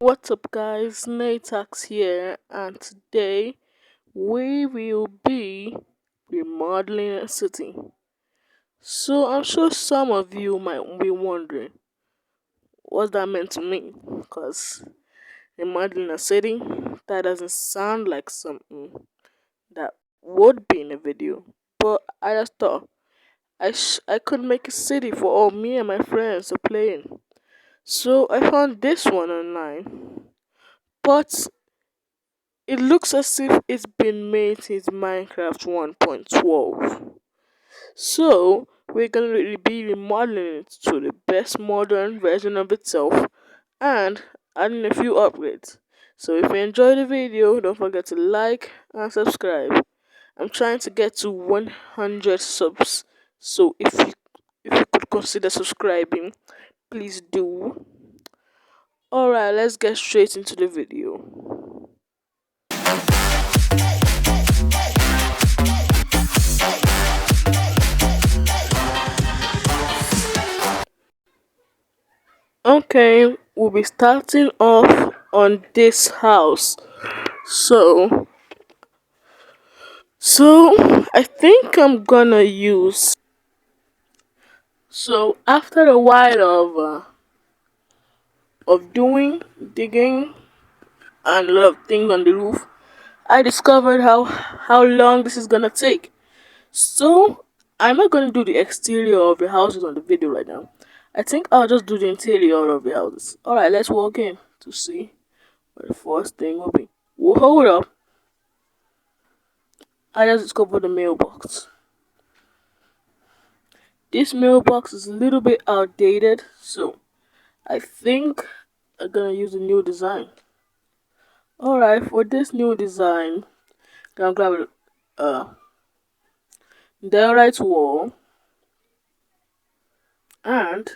What's up, guys? Natax here, and today we will be remodeling a city. So, I'm sure some of you might be wondering what that meant to me because remodeling a city that doesn't sound like something that would be in a video. But I just thought I could make a city for all me and my friends to play in. So, I found this one online. But it looks as if it's been made since Minecraft 1.12. So, we're gonna really be remodeling it to the best modern version of itself and adding a few upgrades. So, if you enjoyed the video, don't forget to like and subscribe. I'm trying to get to 100 subs. So, if you could consider subscribing, please do. Alright, let's get straight into the video. Okay, we'll be starting off on this house. So, so I think I'm gonna use. So after a while of doing digging and a lot of things on the roof, I discovered how long this is gonna take. So I'm not gonna do the exterior of the houses on the video right now. I think I'll just do the interior of the houses. All right, let's walk in to see what the first thing will be. Well, hold up. I just discovered the mailbox. This mailbox is a little bit outdated, so I think I'm gonna use a new design. Alright, for this new design, I'm gonna grab a diorite wall and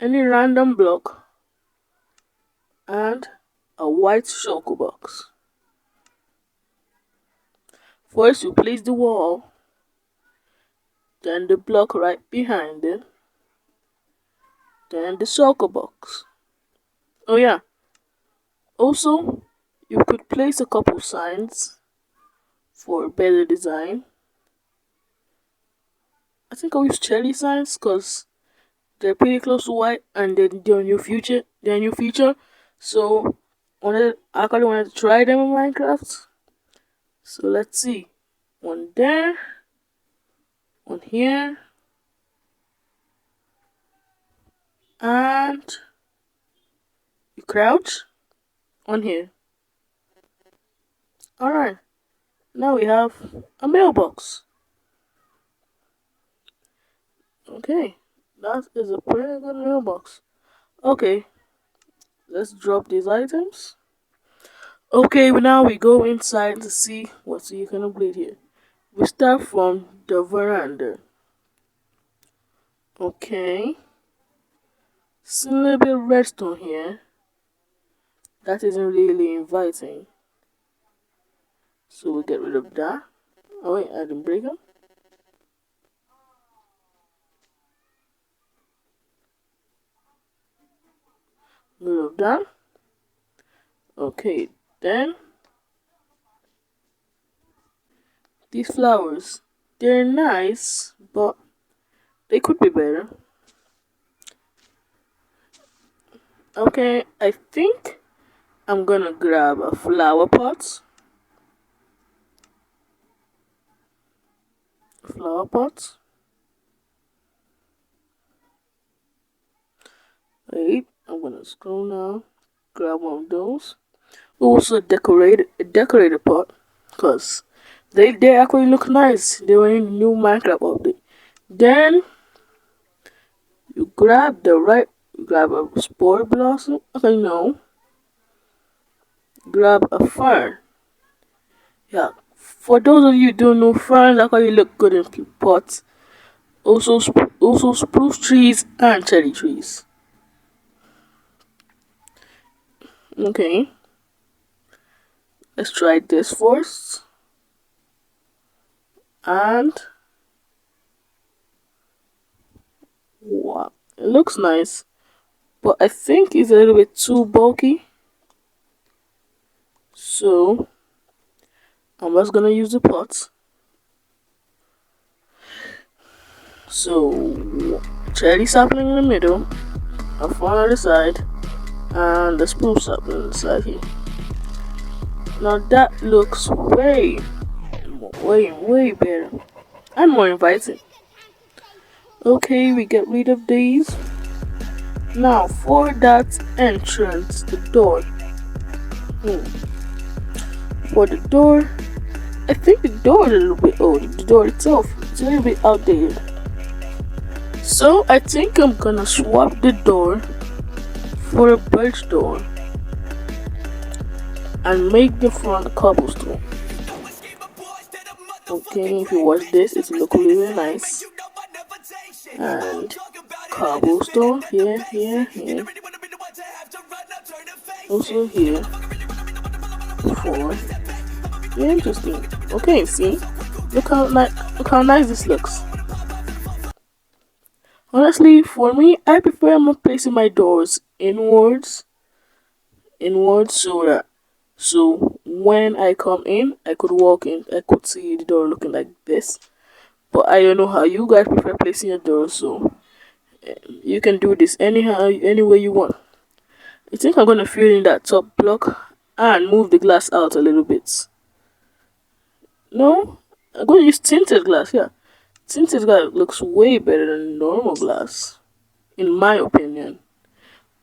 any random block and a white shulker box. First, you place the wall, then the block right behind it, then the shulker box. Oh yeah, also you could place a couple signs for better design. I think I'll use cherry signs because they're pretty close to white and they're a new feature. They're a new feature. So I actually wanted to try them in Minecraft. So let's see. One there, one here, and you crouch, one here. Alright, now we have a mailbox. Okay, that is a pretty good mailbox. Okay, let's drop these items. Okay, now we go inside to see what you can upgrade here. We start from the veranda. Okay, see a little bit of redstone here. That isn't really inviting. So we'll get rid of that. Oh wait, I didn't break them. Rid of that. Okay, then these flowers. They're nice, but they could be better. Okay, I think I'm gonna grab a flower pot. Flower pot. Wait, I'm gonna scroll now. Grab one of those. Also decorate a decorator pot, cause they actually look nice. They were in the new Minecraft update. Then you grab a spore blossom. Okay, no, grab a fern. Yeah, for those of you who don't know, ferns actually look good in pots. Also spruce trees and cherry trees. Okay, let's try this first. And wow, it looks nice. but I think it's a little bit too bulky. So I'm just gonna use the pot. So cherry sapling in the middle, a fern on the side, and the spruce sapling on the side here. Now that looks way better and more inviting. Okay, we get rid of these. Now for that entrance, the door. For the door, I think the door is a little bit old. The door itself is a little bit outdated. So I think I'm gonna swap the door for a birch door and make the front cobblestone. Okay, if you watch this, it looks really nice. And cobblestone here. Also here. 4. Yeah, interesting. Okay, see? Look how nice this looks. Honestly, for me, I prefer placing my doors inwards so when I come in, I could walk in, I could see the door looking like this. But I don't know how you guys prefer placing your doors, so you can do this anyhow, any way you want. I think I'm gonna fill in that top block and move the glass out a little bit. No, I'm gonna use tinted glass. Yeah, tinted glass looks way better than normal glass, in my opinion.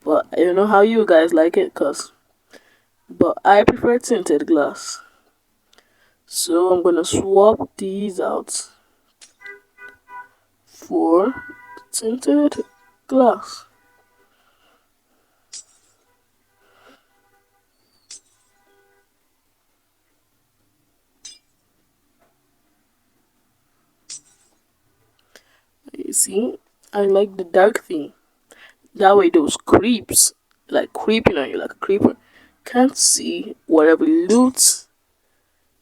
But I don't know how you guys like it, but I prefer tinted glass. So I'm gonna swap these out for tinted glass. You see, I like the dark theme. That way those creeps, like creeping on you like a creeper, can't see whatever loot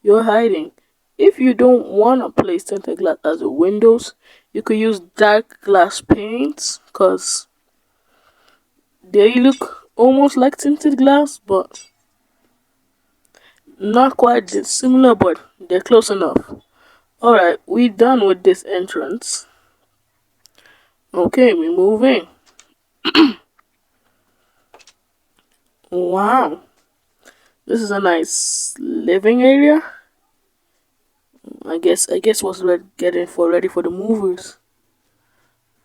you're hiding. If you don't want to place tinted glass as the windows, you could use dark glass paints because they look almost like tinted glass, but not quite similar, but they're close enough. Alright, we done with this entrance. Okay, we move in. Wow, this is a nice living area. I guess what's getting for ready for the movers.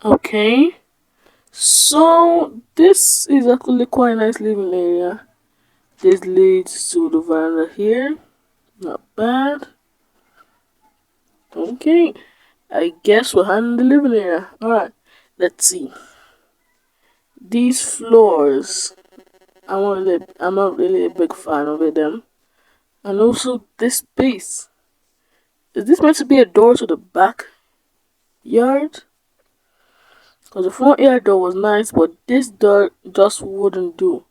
Okay, so this is actually quite a nice living area. This leads to the veranda here. Not bad. Okay, I guess we're in the living area. Alright, let's see. These floors, I'm not really a big fan of them. And also this space. Is this meant to be a door to the back yard? Because the front yard door was nice, but this door just wouldn't do.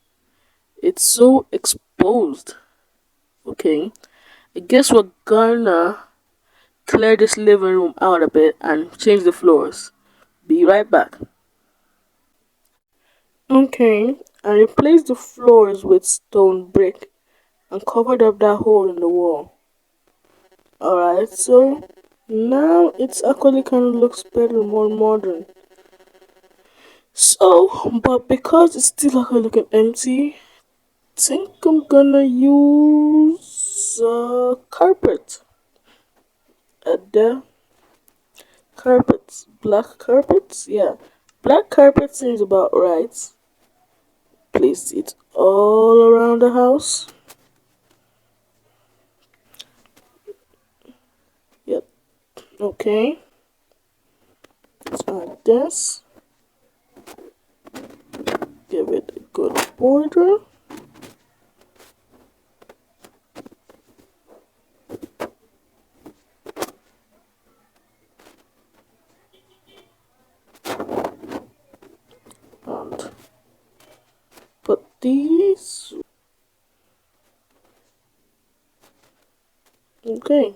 It's so exposed. Okay, I guess we're gonna clear this living room out a bit and change the floors. Be right back. Okay, I replaced the floors with stone brick and covered up that hole in the wall. Alright, so now it's actually kind of looks better, more modern. So, but because it's still actually looking empty, think I'm gonna use carpet. The carpets, black carpets, yeah, black carpet seems about right. Place it all around the house. Yep. Okay. Let's add this. Give it a good border. And put these. Okay.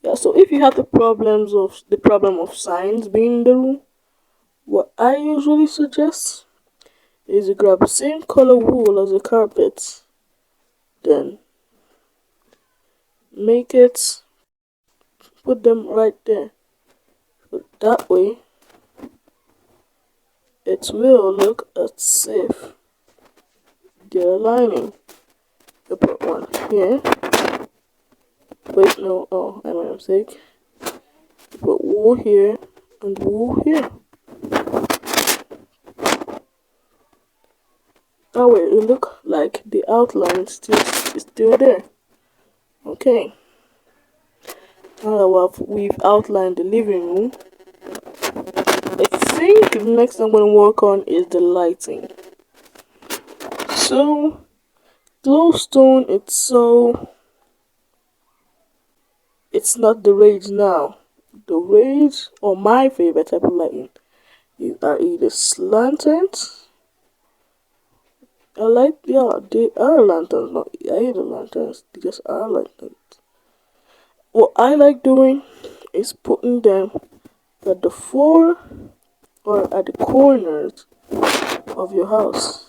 Yeah, so if you have the problem of signs being in the room, what I usually suggest is you grab the same color wool as the carpet, then make it, put them right there. So that way it will look as if they're aligning. You put one here. Wait, no, oh, I made a mistake. You put wool here and wool here. That way it look like the outline is still there. Okay. Now that we've outlined the living room, I think the next thing I'm going to work on is the lighting. So, glowstone, it's not the rage now. The rage, or my favorite type of lighting, are either lanterns. Yeah, they are lanterns, not either lanterns, they just are lanterns. What I like doing is putting them at the floor or at the corners of your house.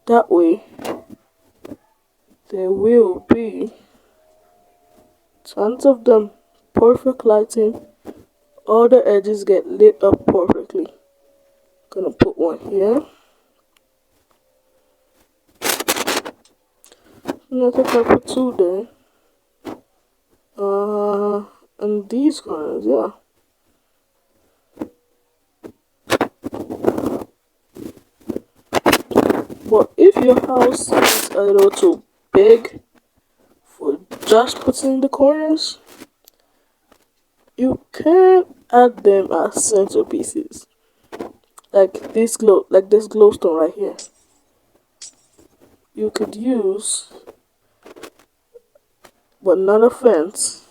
That way, there will be tons of them, perfect lighting, all the edges get lit up perfectly. Gonna put one here. And I think I'll put two there. And these corners, yeah. But if your house is a little too big for just putting the corners, you can add them as centerpieces. Like this glowstone right here. You could use, but not a fence.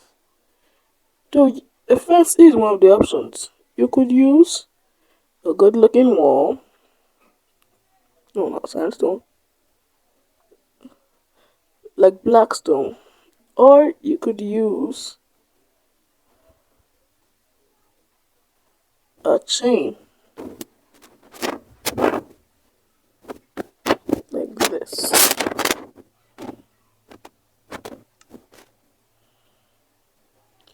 Though a fence is one of the options. You could use a good looking wall. No, not sandstone. Like blackstone. Or you could use a chain. Like this.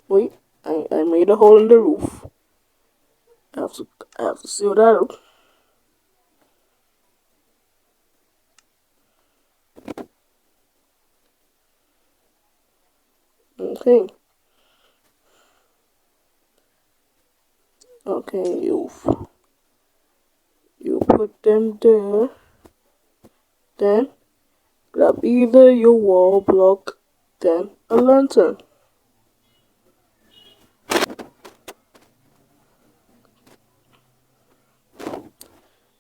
Wait, I made a hole in the roof. I have to seal that up. Okay. Okay, you put them there. Then grab either your wall block, then a lantern.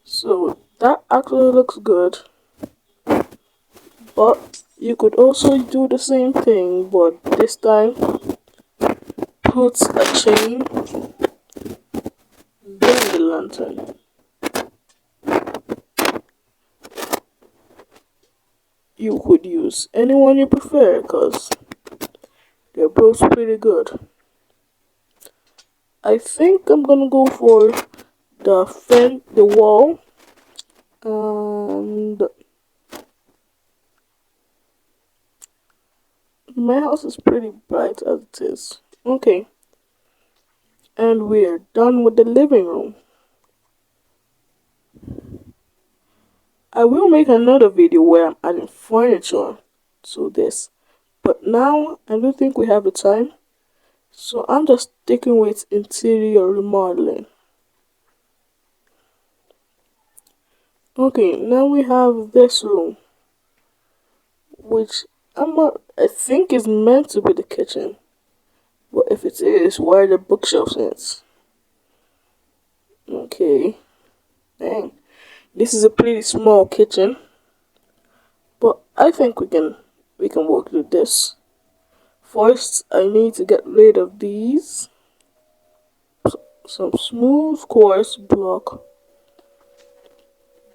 So that actually looks good. But you could also do the same thing, but this time put a chain, then the lantern. You could use anyone you prefer because they're both pretty good. I think I'm gonna go for the wall, and my house is pretty bright as it is. Okay, and we're done with the living room. I will make another video where I'm adding furniture to this, but now I don't think we have the time, so I'm just sticking with interior remodeling. Okay, now we have this room, which I think is meant to be the kitchen, but if it is, why are the bookshelves in it? Okay, dang, this is a pretty small kitchen, but I think we can work with this. First, I need to get rid of these. Some smooth coarse block,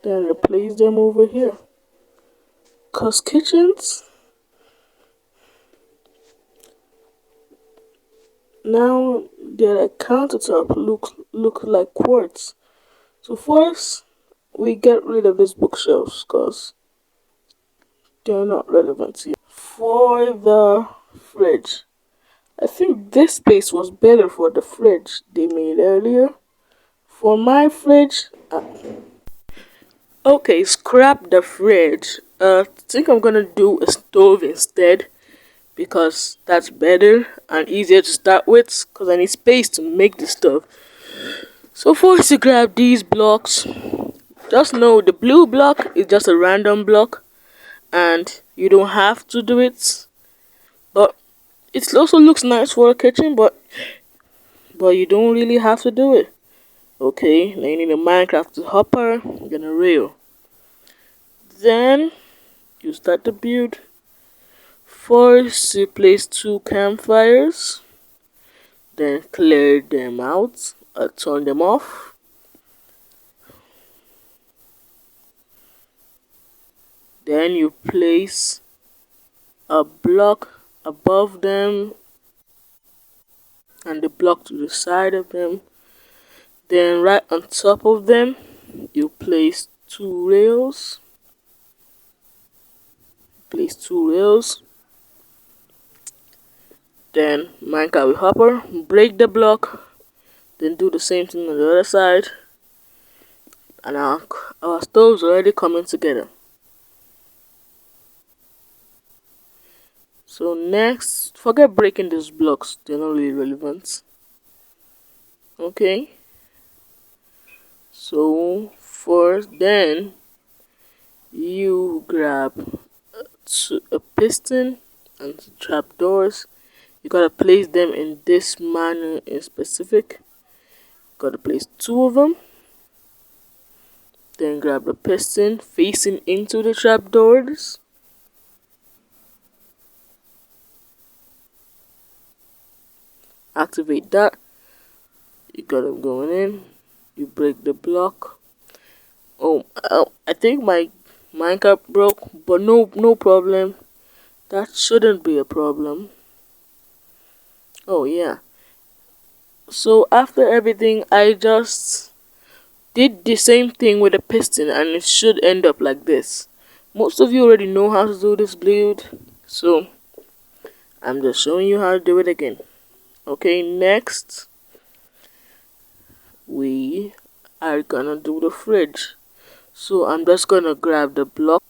then replace them over here. Cause kitchens, Now the countertop look like quartz. So first we get rid of these bookshelves because they're not relevant here. For the fridge, I think this space was better for the fridge they made earlier. For my fridge, okay, scrap the fridge. I think I'm gonna do a stove instead because that's better and easier to start with because I need space to make the stuff. So first you grab these blocks. Just know the blue block is just a random block and you don't have to do it. But it also looks nice for a kitchen, but you don't really have to do it. Okay, now you need a Minecraft hopper and a rail. Then you start the build. First you place 2 campfires, then clear them out, turn them off. Then you place a block above them and the block to the side of them. Then right on top of them you place 2 rails. Then Minecraft hopper, break the block, then do the same thing on the other side, and our stove's already coming together. So next, forget breaking these blocks, they're not really relevant. Okay, so first then you grab a piston and trapdoors. You gotta place them in this manner in specific. Gotta place 2 of them. Then grab the piston facing into the trapdoors. Activate that. You got them going in. You break the block. Oh, I think my Minecraft broke, but no problem. That shouldn't be a problem. Oh yeah. So after everything, I just did the same thing with the piston, and it should end up like this. Most of you already know how to do this build, so I'm just showing you how to do it again. Okay, next we are gonna do the fridge. So I'm just gonna grab the block.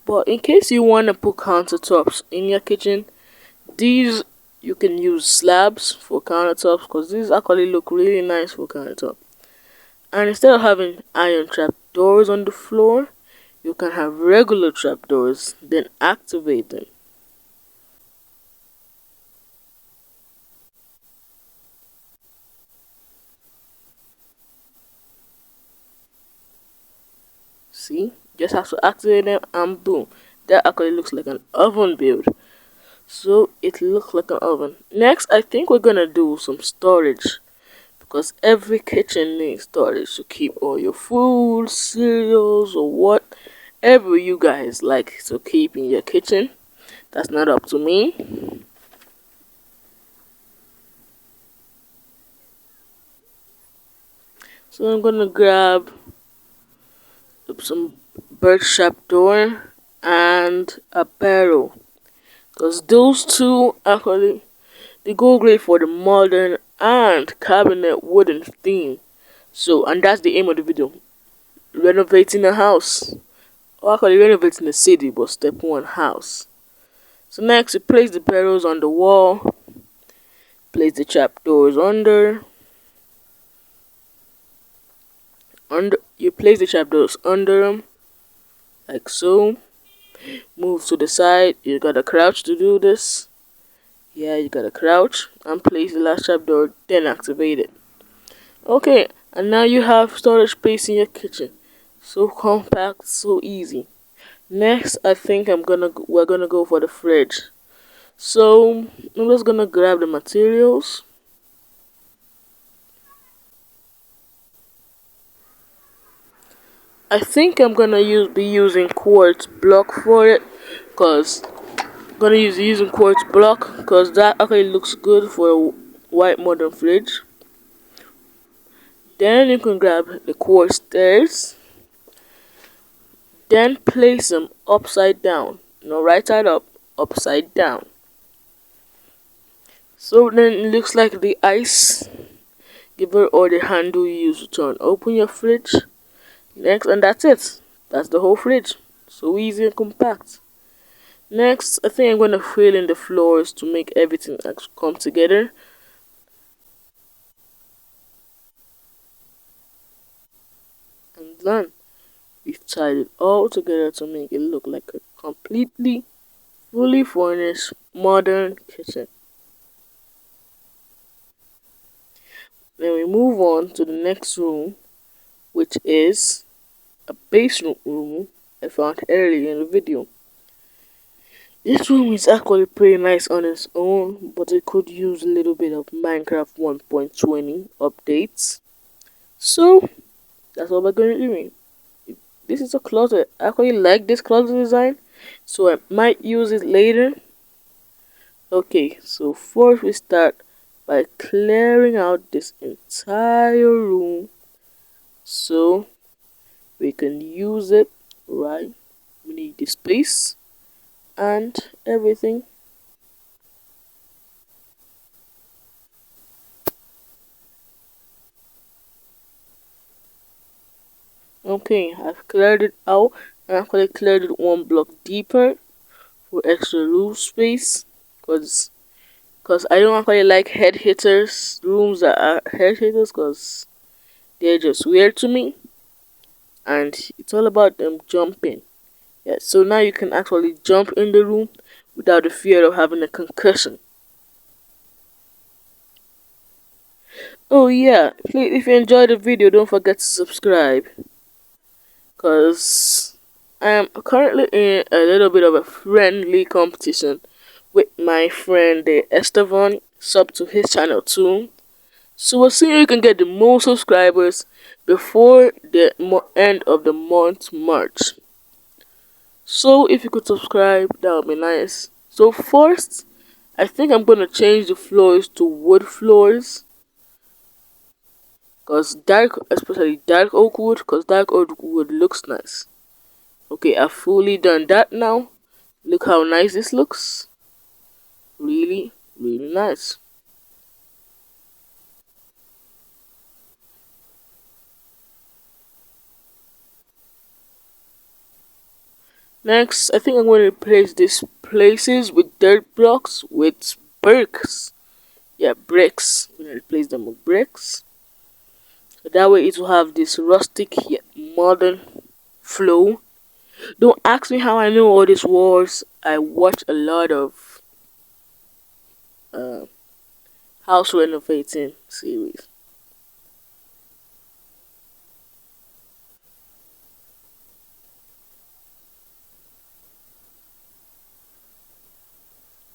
But in case you wanna put countertops in your kitchen, these you can use slabs for countertops because these actually look really nice for countertop. And instead of having iron trap doors on the floor, you can have regular trapdoors, then activate them. See? Just have to activate them and boom. That actually looks like an oven build. So it looks like an oven. Next, I think we're gonna do some storage. Because every kitchen needs storage to keep all your food, cereals, or whatever you guys like to keep in your kitchen. That's not up to me. So I'm gonna grab some birch trapdoor and a barrel. Because those two actually they go great for the modern and cabinet wooden theme. So and that's the aim of the video. Renovating a house. Or actually renovating a city, but step 1 house. So next you place the barrels on the wall. Place the trapdoors under. You place the trapdoors under them. Like so. Move to the side. You gotta crouch to do this. Yeah, you gotta crouch and place the last trapdoor, then activate it. Okay, and now you have storage space in your kitchen. So compact, so easy. Next, I think we're gonna go for the fridge. So I'm just gonna grab the materials. I think I'm gonna be using quartz block for it, cause Gonna use using quartz block because that actually looks good for a white modern fridge. Then you can grab the quartz stairs. Then place them upside down. No, right side up, upside down. So then it looks like the ice giver or the handle you use to turn open your fridge. Next, and that's it. That's the whole fridge. So easy and compact. Next, I think I'm going to fill in the floors to make everything come together. And then we've tied it all together to make it look like a completely, fully furnished, modern kitchen. Then we move on to the next room, which is a basement room I found earlier in the video. This room is actually pretty nice on its own, but it could use a little bit of Minecraft 1.20 updates. So that's what we're going to be doing. This is a closet. I actually like this closet design, so I might use it later. Okay, so first we start by clearing out this entire room so we can use it right. We need the space and everything. Okay, I've cleared it out. I actually cleared it one block deeper for extra room space because I don't actually like head hitters, rooms that are head hitters, because they're just weird to me, and it's all about them jumping. Yeah, so now you can actually jump in the room without the fear of having a concussion. Oh yeah, please, if you enjoyed the video, don't forget to subscribe, because I am currently in a little bit of a friendly competition with my friend Estevan. Sub to his channel too. So we'll see who can get the most subscribers before the end of the month, March. So if you could subscribe, that would be nice. So first, I think I'm gonna change the floors to wood floors, cause especially dark oak wood, cause dark oak wood looks nice. Okay, I've fully done that now. Look how nice this looks. Really, really nice. Next, I think I'm going to replace these places with dirt blocks with bricks. Yeah, bricks. I'm going to replace them with bricks. So that way it will have this rustic yet modern flow. Don't ask me how I know all these words. I watch a lot of uh, house renovating series.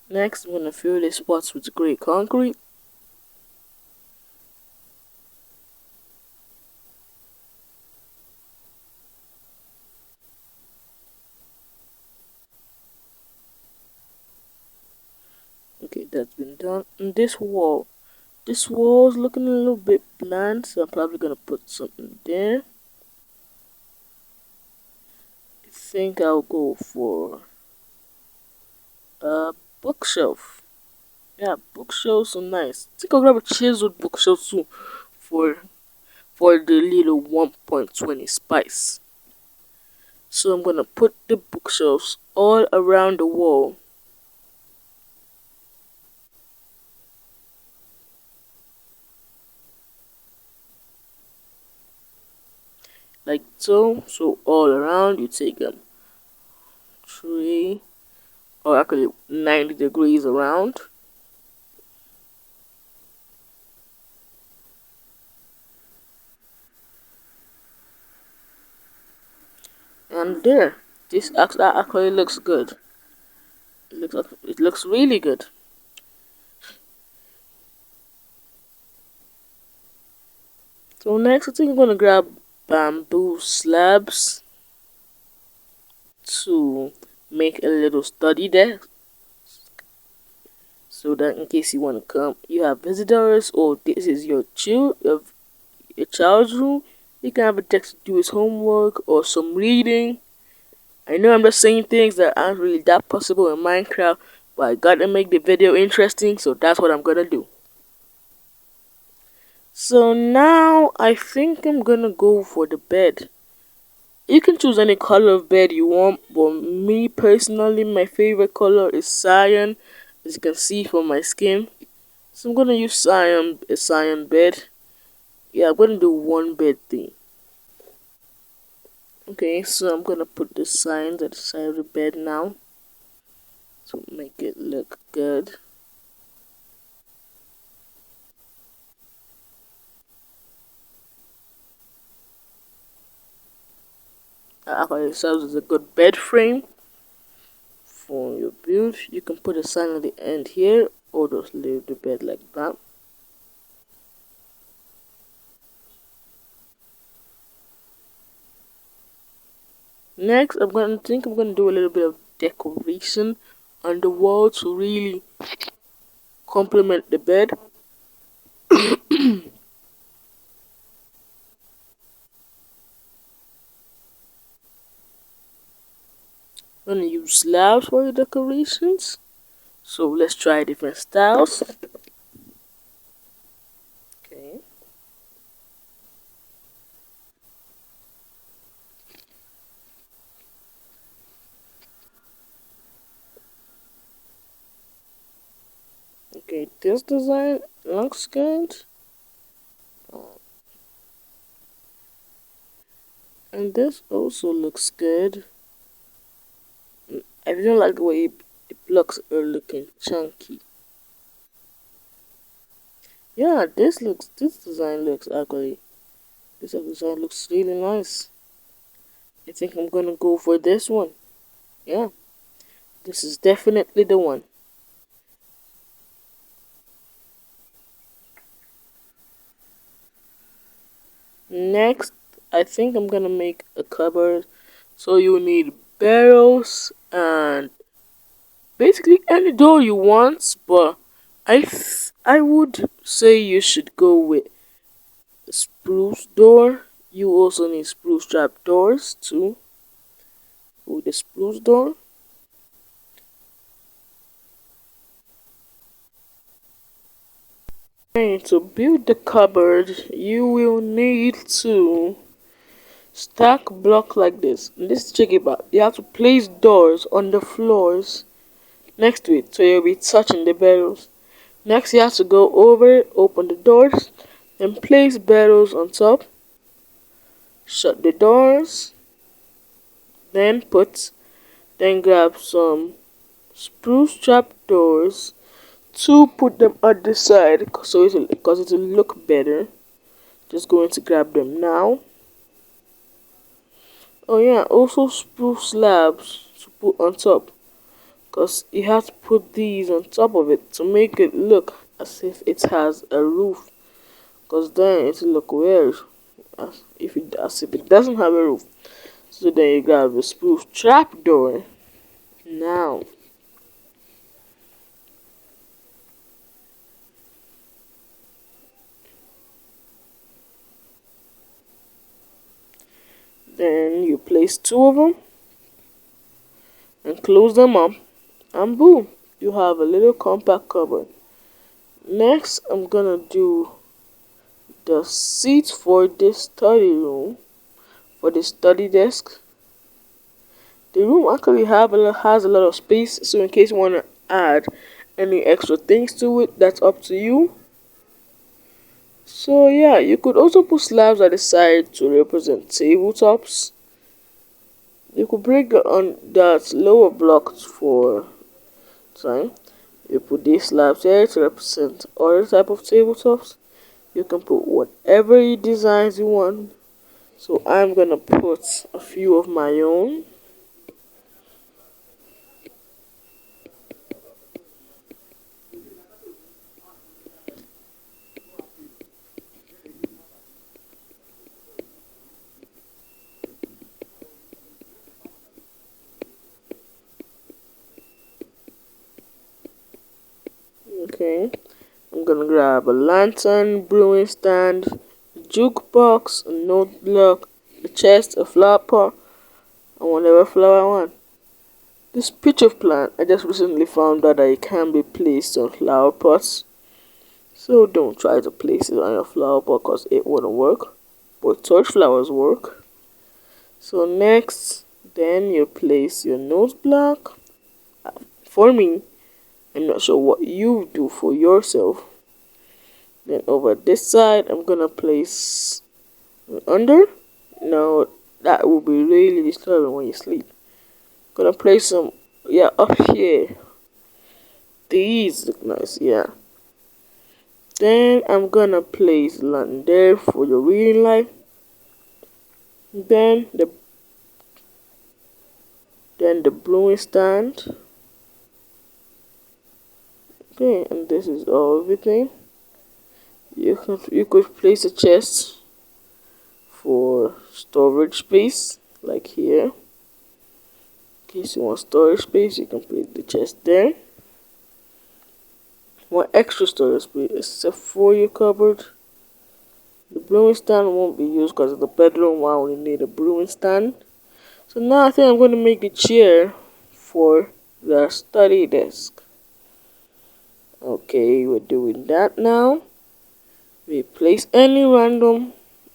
Next, I'm going to fill the spots with grey concrete. Okay, that's been done. And this wall is looking a little bit bland, so I'm probably gonna put something there. I think I'll go for a bookshelf. Yeah, bookshelves are nice. I think I'll grab a chiseled bookshelf too for the little 1.20 spice. So I'm gonna put the bookshelves all around the wall. Like so. So all around you take them 3 or actually 90 degrees around. And there, that actually looks good. It looks really good. So next, I think I'm gonna grab bamboo slabs to make a little study desk. so that in case you want to come, you have visitors, or this is your child's room, you can have a text to do his homework or some reading. I know I'm just saying things that aren't really that possible in Minecraft, but I gotta make the video interesting, so that's what I'm gonna do. So now I think I'm gonna go for the bed. You can choose any color of bed you want, but me personally, my favorite color is cyan, as you can see from my skin. So I'm gonna use a cyan bed. Yeah, I'm gonna do one bed thing. Okay, so I'm gonna put the signs at the side of the bed now to make it look good. Actually, it serves as a good bed frame for your build. You can put a sign at the end here, or just leave the bed like that. Next, I'm gonna do a little bit of decoration on the wall to really complement the bed. I'm gonna use slabs for the decorations. So let's try different styles. Okay. Okay, this design looks good. And this also looks good. I don't like the way the blocks are looking chunky. Yeah, this design looks ugly. This design looks really nice. I think I'm gonna go for this one. Yeah, this is definitely the one. Next, I think I'm gonna make a cupboard. So you need barrels and basically any door you want, but I would say you should go with a spruce door. You also need spruce trap doors too. With the spruce door. And to build the cupboard, you will need to stack block like this. And this is tricky, but you have to place doors on the floors next to it, so you'll be touching the barrels. Next, you have to go over, open the doors, then place barrels on top, shut the doors, then grab some spruce trap doors to put them on the side, so because it will look better. Just going to grab them now. Oh yeah, also spruce slabs to put on top, because you have to put these on top of it to make it look as if it has a roof, because then it will look weird as if it doesn't have a roof. So then you grab the spruce trapdoor now. Then you place two of them and close them up, and boom, you have a little compact cupboard. Next, I'm gonna do the seat for this study room, for the study desk. The room actually has a lot of space, so in case you want to add any extra things to it, that's up to you. So yeah, you could also put slabs at the side to represent tabletops. You could break on that lower block for time. You put these slabs here to represent other type of tabletops. You can put whatever designs you want. So I'm gonna put a few of my own. Okay, I'm gonna grab a lantern, brewing stand, jukebox, a note block, a chest, a flower pot, and whatever flower I want. This picture plant, I just recently found out that it can be placed on flower pots. So don't try to place it on your flower pot because it wouldn't work. But torch flowers work. So next, then you place your note block. For me, I'm not sure what you do for yourself. Then over this side, I'm gonna place under. No, that will be really disturbing when you sleep. Gonna place some, yeah, up here. These look nice, yeah. Then I'm gonna place land there for your reading light. Then the brewing stand. Okay, and this is all everything. You could place a chest for storage space, like here. In case you want storage space, you can place the chest there. Want extra storage space except for your cupboard. The brewing stand won't be used because of the bedroom. I only need a brewing stand. So now I think I'm going to make the chair for the study desk. Okay, we're doing that now. We place any random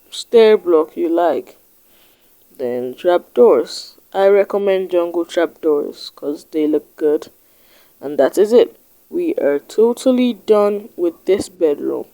stair block you like. Then trapdoors. I recommend jungle trapdoors because they look good. And that is it. We are totally done with this bedroom.